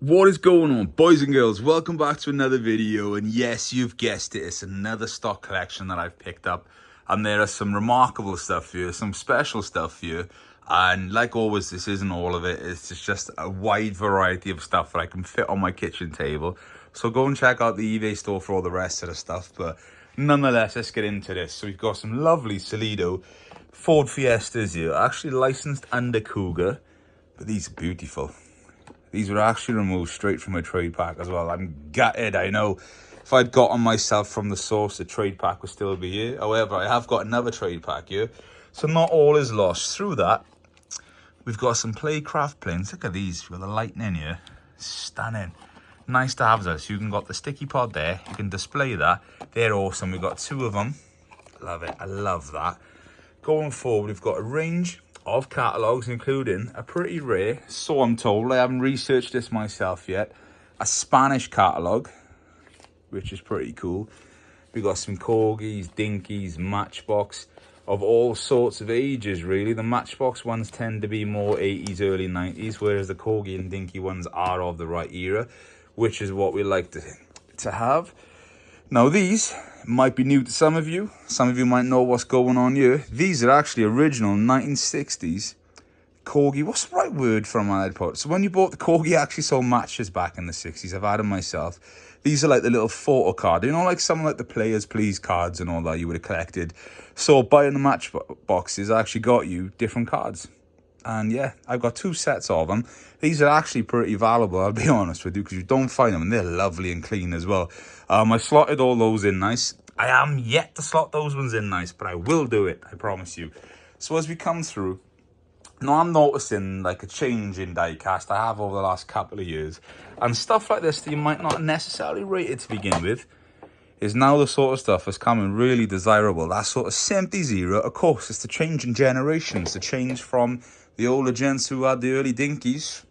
What is going on, boys and girls? Welcome back to another video, and yes, you've guessed it, it's another stock collection that I've picked up, and there are some remarkable stuff here, some special stuff here, and like always, this isn't all of it. It's just a wide variety of stuff that I can fit on my kitchen table. So go and check out the eBay store for all the rest of the stuff, but nonetheless, let's get into this. So we've got some lovely Solido Ford Fiestas here, actually licensed under Cougar, but these are beautiful. These were actually removed straight from a trade pack as well. I'm gutted, I know. If I'd gotten myself from the source, the trade pack would still be here. However, I have got another trade pack here. So not all is lost. Through that, we've got some Playcraft planes. Look at these with the lightning here. Stunning. Nice to have those. You can got the sticky pod there. You can display that. They're awesome. We've got two of them. Love it. I love that. Going forward, we've got a range of catalogues, including a pretty rare, so I'm told, I haven't researched this myself yet, a Spanish catalogue, which is pretty cool. We got some Corgis, Dinkies, Matchbox, of all sorts of ages really. The Matchbox ones tend to be more 80s, early 90s, whereas the Corgi and Dinky ones are of the right era, which is what we like to have. Now these might be new to some of you. Some of you might know what's going on here. These are actually original 1960s Corgi. What's the right word for them, I'd put? So when you bought the Corgi, I actually saw matches back in the 60s. I've had them myself. These are like the little photo card. You know, like some like the Players Please cards and all that you would have collected. So buying the Matchboxes actually got you different cards. And yeah, I've got two sets of them. These are actually pretty valuable, I'll be honest with you, because you don't find them, and they're lovely and clean as well. I slotted all those in nice. I am yet to slot those ones in nice, but I will do it, I promise you. So as we come through, now I'm noticing like a change in diecast I have over the last couple of years. And stuff like this that you might not necessarily rate it to begin with is now the sort of stuff that's coming really desirable. That sort of 70s era, of course, it's the change in generations, the change from the older gents who had the early Dinkies.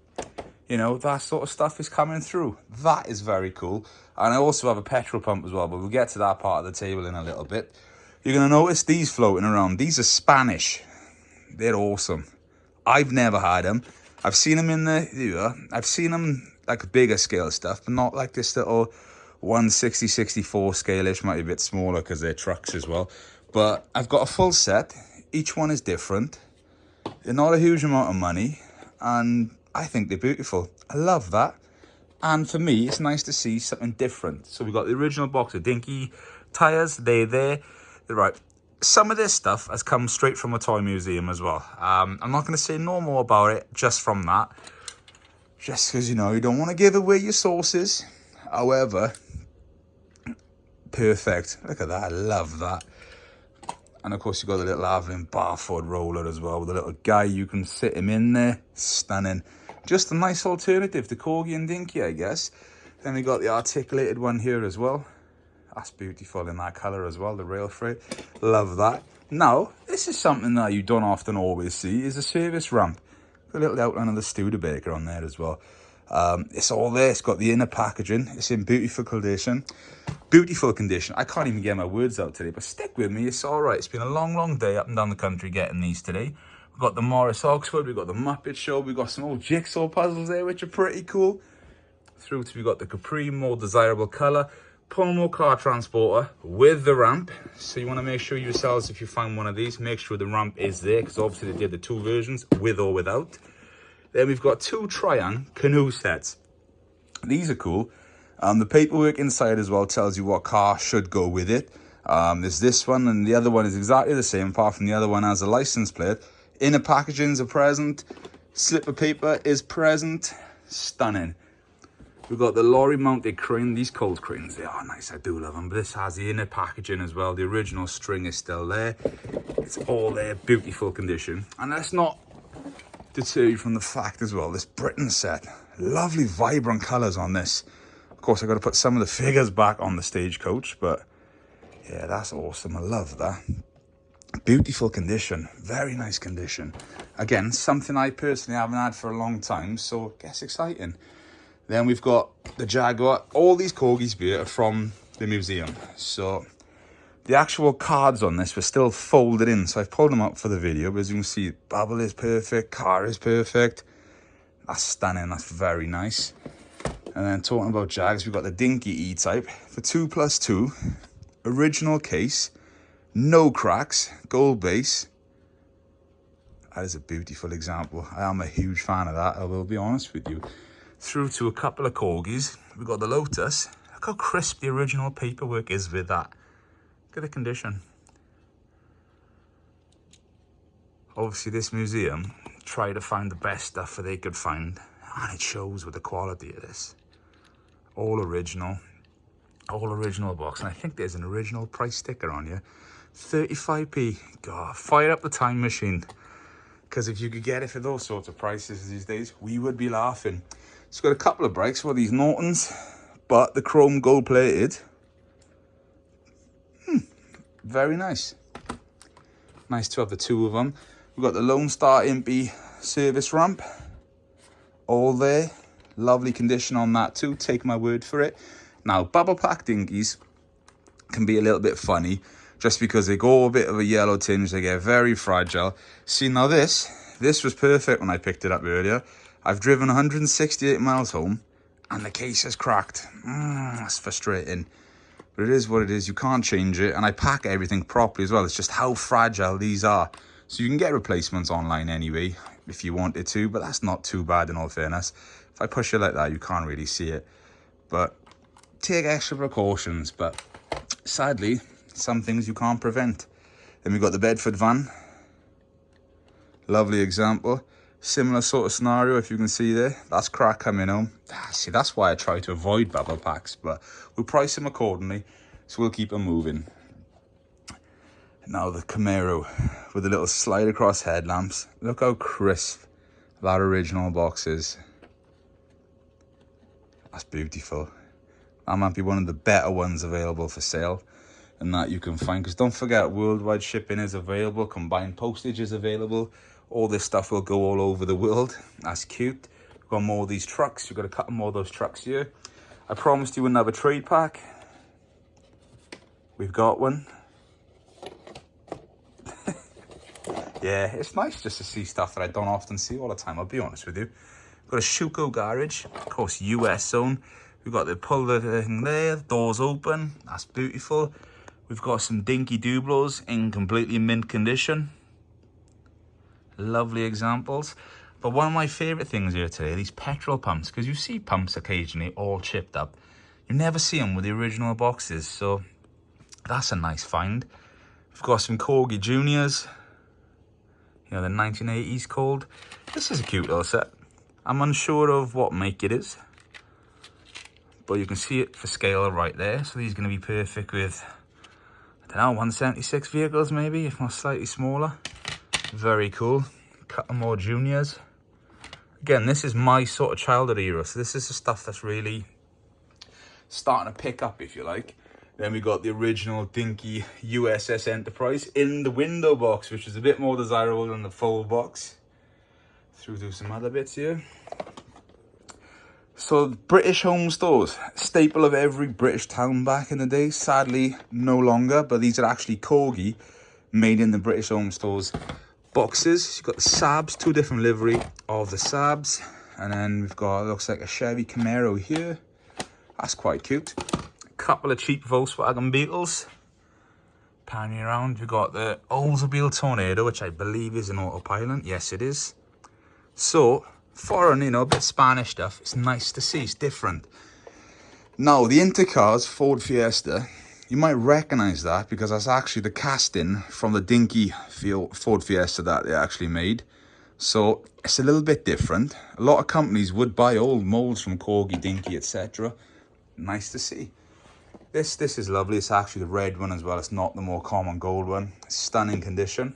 You know, that sort of stuff is coming through. That is very cool. And I also have a petrol pump as well, but we'll get to that part of the table in a little bit. You're going to notice these floating around. These are Spanish. They're awesome. I've never had them. I've seen them in the... I've seen them like bigger scale stuff, but not like this little 160, 64 scale-ish. Might be a bit smaller because they're trucks as well. But I've got a full set. Each one is different. They're not a huge amount of money, and I think they're beautiful. I love that. And for me, it's nice to see something different. So we've got the original box of Dinky tyres. They're there. They're right. Some of this stuff has come straight from a toy museum as well. I'm not going to say no more about it just from that. Just because, you know, you don't want to give away your sources. However, perfect. Look at that. I love that. And of course, you've got the little Avalon Barford roller as well with a little guy. You can sit him in there. Stunning. Just a nice alternative to Corgi and Dinky, I guess. Then we got the articulated one here as well. That's beautiful in that colour as well, the rail freight. Love that. Now, this is something that you don't often always see, is a service ramp. Got a little outline of the Studebaker on there as well. It's all there. It's got the inner packaging. It's in beautiful condition. Beautiful condition. I can't even get my words out today, but stick with me. It's all right. It's been a long, long day up and down the country getting these today. We've got the Morris Oxford. We've got the Muppet Show. We've got some old jigsaw puzzles there, which are pretty cool. Through to we've got the Capri, more desirable colour. Pomo car transporter with the ramp. So you want to make sure yourselves, if you find one of these, make sure the ramp is there, because obviously they did the two versions, with or without. Then we've got two Triang canoe sets. These are cool. The paperwork inside as well tells you what car should go with it. There's this one, and the other one is exactly the same, apart from the other one has a license plate. Inner packagings are present. Slip of paper is present. Stunning. We've got the lorry mounted crane. These cold cranes, they are nice. I do love them. But this has the inner packaging as well. The original string is still there. It's all there. Beautiful condition. And let's not deter you from the fact as well, this Britain set. Lovely vibrant colours on this. Of course, I've got to put some of the figures back on the stagecoach, but yeah, that's awesome. I love that. Beautiful condition. Very nice condition. Again, something I personally haven't had for a long time, so it gets exciting. Then we've got the Jaguar. All these Corgis here are from the museum. So the actual cards on this were still folded in. So I've pulled them out for the video. But as you can see, bubble is perfect. Car is perfect. That's stunning. That's very nice. And then talking about Jags, we've got the Dinky E-Type for 2+2, original case, no cracks, gold base. That is a beautiful example. I am a huge fan of that, I will be honest with you. Through to a couple of Corgis. We've got the Lotus. Look how crisp the original paperwork is with that. Look at the condition. Obviously this museum tried to find the best stuff that they could find, and it shows with the quality of this. All original box, and I think there's an original price sticker on here. 35p. God, fire up the time machine, because if you could get it for those sorts of prices these days, we would be laughing. It's got a couple of brakes for these Nortons, but the chrome gold plated. Very nice. Nice to have the two of them. We've got the Lone Star Impy service ramp, all there. Lovely condition on that too, take my word for it. Now, bubble pack dinghies can be a little bit funny, just because they go a bit of a yellow tinge, they get very fragile. See, now this was perfect when I picked it up earlier. I've driven 168 miles home, and the case has cracked. That's frustrating. But it is what it is, you can't change it, and I pack everything properly as well. It's just how fragile these are. So you can get replacements online anyway, if you wanted to, but that's not too bad in all fairness. If I push it like that, you can't really see it. But take extra precautions, but sadly, some things you can't prevent. Then we've got the Bedford van. Lovely example. Similar sort of scenario, if you can see there. That's crack coming home. See, that's why I try to avoid bubble packs, but we'll price them accordingly, so we'll keep them moving. Now the Camaro with the little slide across headlamps. Look how crisp that original box is. That's beautiful. That might be one of the better ones available for sale, and that you can find, because don't forget, worldwide shipping is available, combined postage is available. All this stuff will go all over the world. That's cute. We've got more of these trucks. We've got a couple more of those trucks here. I promised you another trade pack. We've got one. Yeah, it's nice just to see stuff that I don't often see all the time, I'll be honest with you. We've got a Schuko garage, of course, US zone. We've got the pull the thing there, doors open, that's beautiful. We've got some Dinky Dublos in completely mint condition. Lovely examples. But one of my favourite things here today, these petrol pumps, because you see pumps occasionally all chipped up. You never see them with the original boxes, so that's a nice find. We've got some Corgi Juniors. You know, the 1980s called. This is a cute little set. I'm unsure of what make it is, but you can see it for scale right there. So these are going to be perfect with, I don't know, 176 vehicles maybe, if not slightly smaller. Very cool. A couple more Juniors. Again, this is my sort of childhood era, so this is the stuff that's really starting to pick up, if you like. Then we got the original Dinky USS Enterprise in the window box, which is a bit more desirable than the full box. Through to some other bits here. So British home stores, staple of every British town back in the day. Sadly, no longer, but these are actually Corgi, made in the British home stores boxes. You've got the Saabs, two different livery of the Saabs. And then we've got, looks like a Chevy Camaro here. That's quite cute. Couple of cheap Volkswagen Beetles. Panning around, we've got the Oldsmobile Tornado, which I believe is an autopilot. Yes, it is. So, foreign, you know, a bit Spanish stuff. It's nice to see, it's different. Now, the Intercars Ford Fiesta, you might recognize that because that's actually the casting from the Dinky Ford Fiesta that they actually made. So, it's a little bit different. A lot of companies would buy old molds from Corgi, Dinky, etc. Nice to see. This is lovely. It's actually the red one as well. It's not the more common gold one. Stunning condition.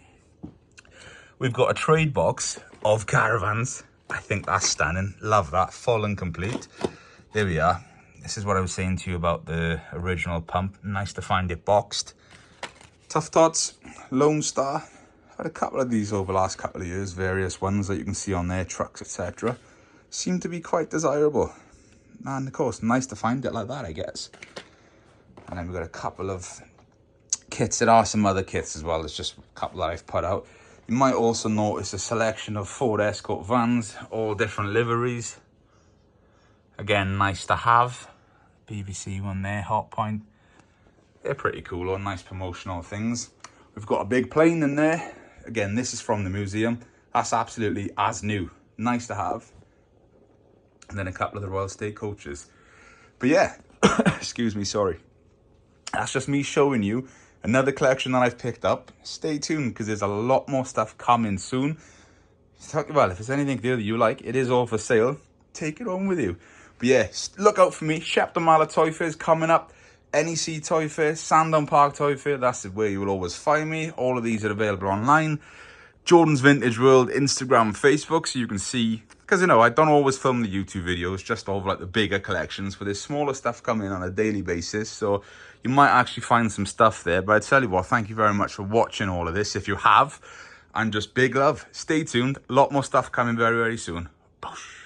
We've got a trade box of caravans. I think that's stunning. Love that. Full and complete. There we are. This is what I was saying to you about the original pump. Nice to find it boxed. Tough Tots, Lone Star. I've had a couple of these over the last couple of years. Various ones that you can see on their trucks, etc. Seem to be quite desirable. And of course, nice to find it like that, I guess. And then we've got a couple of kits. There are some other kits as well. There's just a couple that I've put out. You might also notice a selection of Ford Escort vans, all different liveries. Again, nice to have. BBC one there, Hot Point. They're pretty cool, or nice promotional things. We've got a big plane in there. Again, this is from the museum. That's absolutely as new. Nice to have. And then a couple of the Royal State coaches. But yeah, excuse me, sorry. That's just me showing you another collection that I've picked up. Stay tuned, because there's a lot more stuff coming soon. Well, if there's anything there that you like, it is all for sale. Take it on with you. But yeah, look out for me. Shepton Mallet Toy Fair is coming up. NEC Toy Fair, Sandown Park Toy Fair, that's where you will always find me. All of these are available online. Jordan's Vintage World, Instagram, Facebook, so you can see, because you know, I don't always film the YouTube videos, just all of like the bigger collections, but there's smaller stuff coming on a daily basis, so you might actually find some stuff there. But I tell you what, thank you very much for watching all of this, if you have, and just big love. Stay tuned, a lot more stuff coming very, very soon. Boosh.